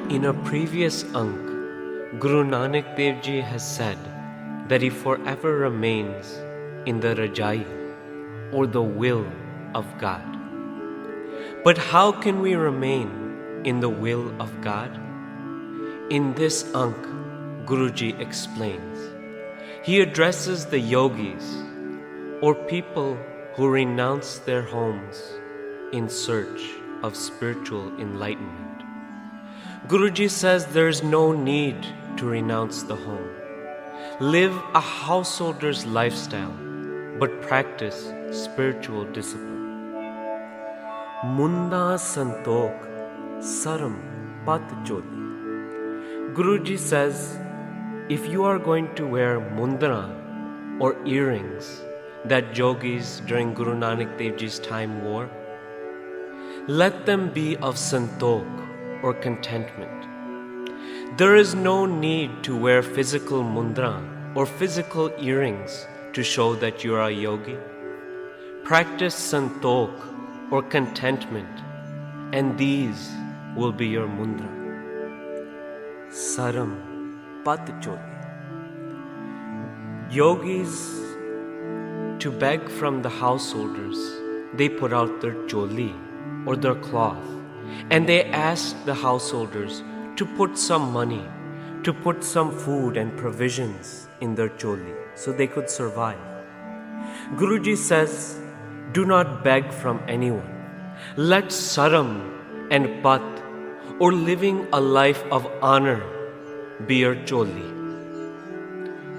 In a previous Ank, Guru Nanak Dev Ji has said that he forever remains in the Rajai or the will of God. But how can we remain in the will of God? In this Ank, Guruji explains. He addresses the yogis or people who renounce their homes in search of spiritual enlightenment. Guruji says there is no need to renounce the home. Live a householder's lifestyle, but practice spiritual discipline. Munda Santokh, Saram, Jholi. Guruji says, if you are going to wear mundra or earrings that yogis during Guru Nanak Dev Ji's time wore, let them be of Santokh or contentment. There is no need to wear physical mundra or physical earrings to show that you are a yogi. Practice Santokh or contentment, and these will be your mundra. Saram, Jholi. Yogis, to beg from the householders, they put out their jholi or their cloth, and they ask the householders to put some money, to put some food and provisions in their jholi so they could survive. Guruji says, do not beg from anyone. Let saram and pat, or living a life of honor, be your jholi.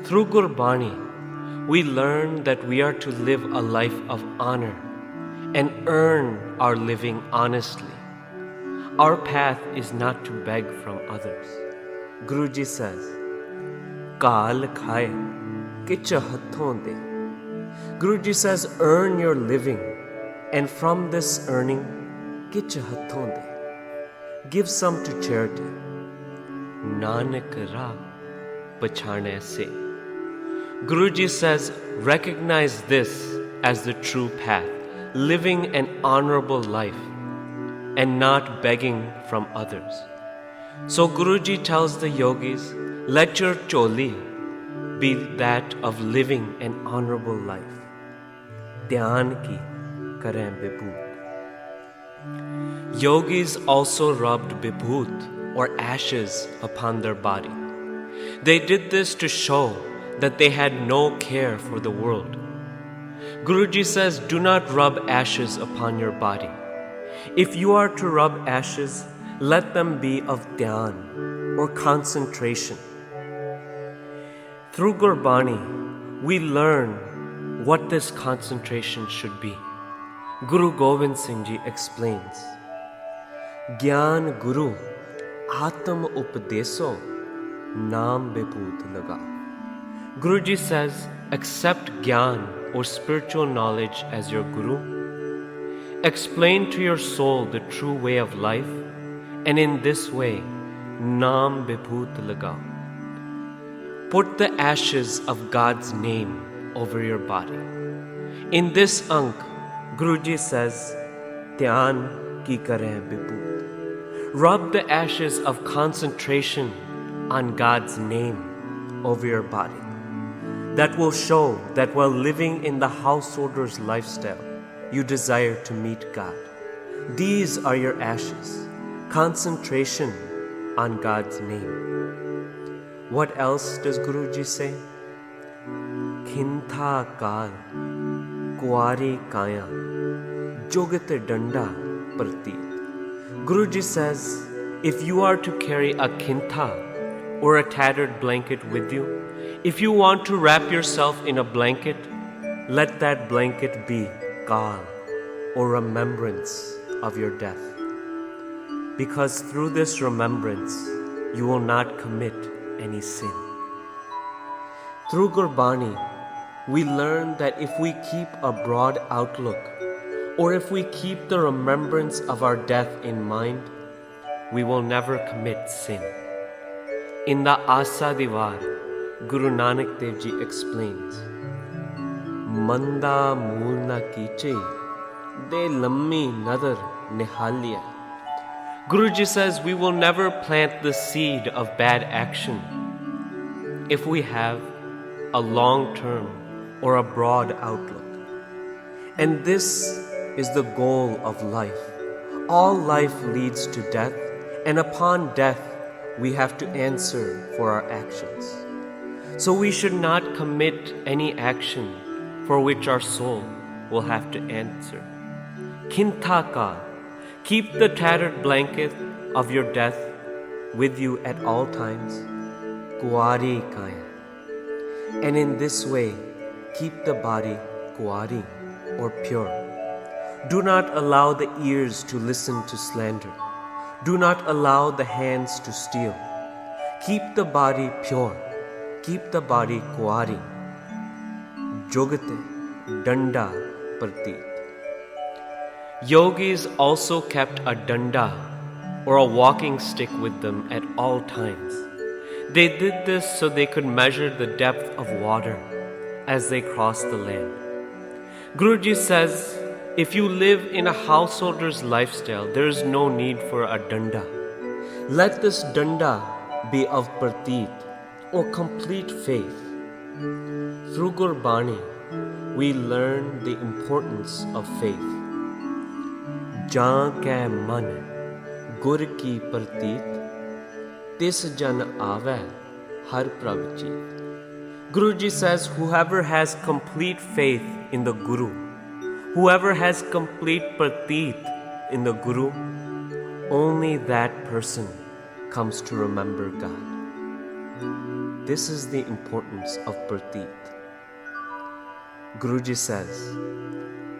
Through Gurbani, we learn that we are to live a life of honor and earn our living honestly. Our path is not to beg from others. Guruji says, Kaal khaye, kich hathon de. Guruji says, earn your living, and from this earning, kich hathon de. Give some to charity. Nanak ra pachhane se. Guruji says, recognize this as the true path, living an honorable life and not begging from others. So Guruji tells the yogis, let your jholi be that of living an honorable life. Dhyan ki kare vibhut. Yogis also rubbed vibhut or ashes upon their body. They did this to show that they had no care for the world. Guruji says, do not rub ashes upon your body. If you are to rub ashes, let them be of dhyan or concentration. Through Gurbani, we learn what this concentration should be. Guru Gobind Singh Ji explains, Gyan Guru Atam Upadeso Naam Vibhut Laga. Guruji says, accept Gyan or spiritual knowledge as your Guru. Explain to your soul the true way of life, and in this way, Naam Vibhut Laga. Put the ashes of God's name over your body. In this Ank, Guruji says, Dhyan ki kare vibhut. Rub the ashes of concentration on God's name over your body. That will show that while living in the householder's lifestyle, you desire to meet God. These are your ashes, concentration on God's name. What else does Guruji say? Khintha kal, kuari kaya, jogate danda pratit. Guruji says, if you are to carry a khintha or a tattered blanket with you, if you want to wrap yourself in a blanket, let that blanket be Kal, or remembrance of your death. Because through this remembrance, you will not commit any sin. Through Gurbani, we learn that if we keep a broad outlook, or if we keep the remembrance of our death in mind, we will never commit sin. In the Asa Divar, Guru Nanak Dev Ji explains, Manda mool na kiche, de lammi nadar nihalia. Guruji says we will never plant the seed of bad action if we have a long-term or a broad outlook. And this is the goal of life. All life leads to death, and upon death, we have to answer for our actions. So we should not commit any action for which our soul will have to answer. Kintha ka, keep the tattered blanket of your death with you at all times. Kuari kaya. And in this way, keep the body kuari, or pure. Do not allow the ears to listen to slander. Do not allow the hands to steal. Keep the body pure. Keep the body kuari. Jogate danda pratit. Yogis also kept a danda, or a walking stick, with them at all times. They did this so they could measure the depth of water as they crossed the land. Guruji says, if you live in a householder's lifestyle, there is no need for a danda. Let this danda be of pratit, or complete faith. Through Gurbani, we learn the importance of faith. Jaan keh man, gur ki pratit, tis jan aave har prabh jeet. Guruji says, whoever has complete faith in the Guru, whoever has complete pratit in the Guru, only that person comes to remember God. This is the importance of pratit. Guruji says,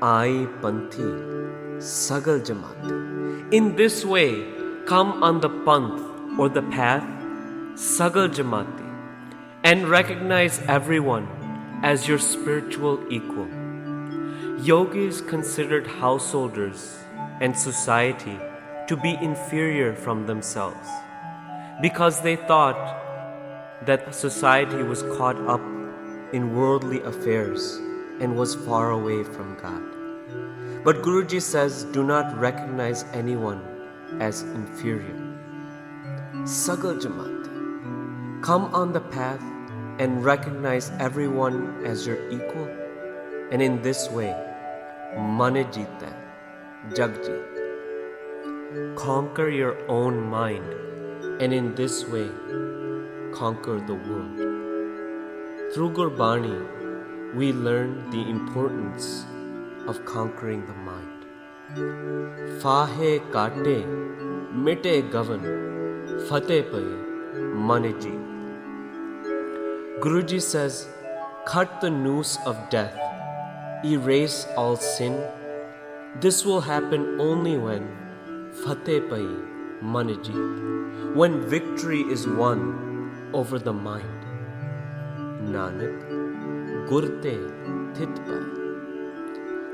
Ai panthi sagal jamaat. In this way, come on the panth, or the path, sagal jamati, and recognize everyone as your spiritual equal. Yogis considered householders and society to be inferior from themselves because they thought that society was caught up in worldly affairs and was far away from God. But Guruji says, do not recognize anyone as inferior. Sagal Jamaat. Come on the path and recognize everyone as your equal. And in this way, Mane Jita, Japji. Conquer your own mind, and in this way, conquer the world. Through Gurbani, we learn the importance of conquering the mind. Fahe kate, mite gavan, fateh paye, mane jeet. Guruji says, cut the noose of death, erase all sin. This will happen only when fateh paye, mane jeet, when victory is won over the mind. Nanak, gurte thit paye.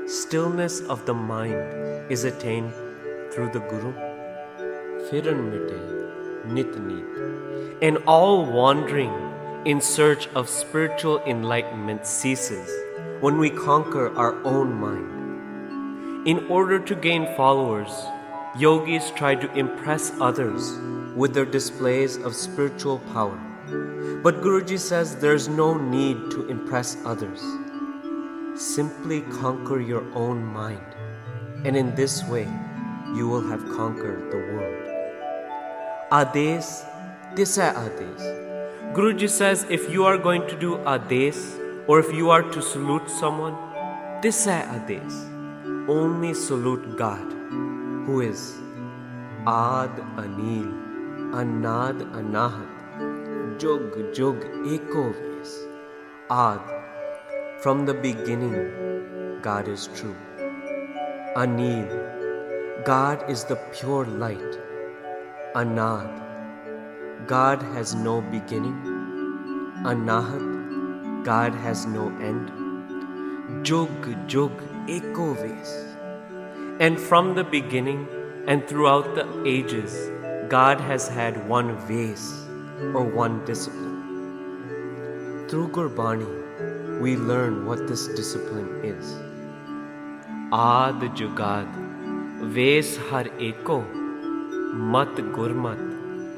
Stillness of the mind is attained through the Guru. Firan mite nit neet. And all wandering in search of spiritual enlightenment ceases when we conquer our own mind. In order to gain followers, yogis try to impress others with their displays of spiritual power. But Guruji says there's no need to impress others. Simply conquer your own mind, and in this way, you will have conquered the world. Ades, tisa ades. Guruji says if you are going to do ades, or if you are to salute someone, tisa ades. Only salute God, who is Ad Anil, Anad Anahat, Jog Jog Eko Ves. Ad. From the beginning, God is true. Anil, God is the pure light. Anad, God has no beginning. Anahat, God has no end. Jog Jog Eko Ves. And from the beginning and throughout the ages, God has had one Ves, or one discipline. Through Gurbani, we learn what this discipline is. Ad Jugad, Ves Har Eko, mat gurmat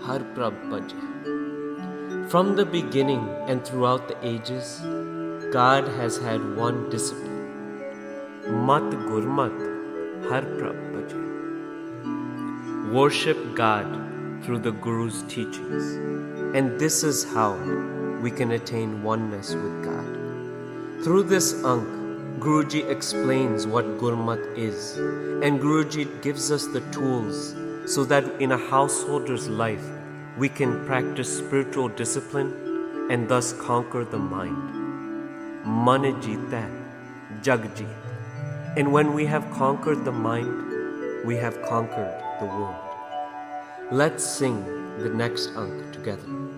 har prab bhaje. From the beginning and throughout the ages, God has had one discipline: mat gurmat har prab bhaje. Worship God through the Guru's teachings, and this is how we can attain oneness with God. Through this Ank, Guruji explains what Gurmat is, and Guruji gives us the tools so that in a householder's life we can practice spiritual discipline and thus conquer the mind. Man jeeta hai, jag jeet. And when we have conquered the mind, we have conquered the world. Let's sing the next Ank together.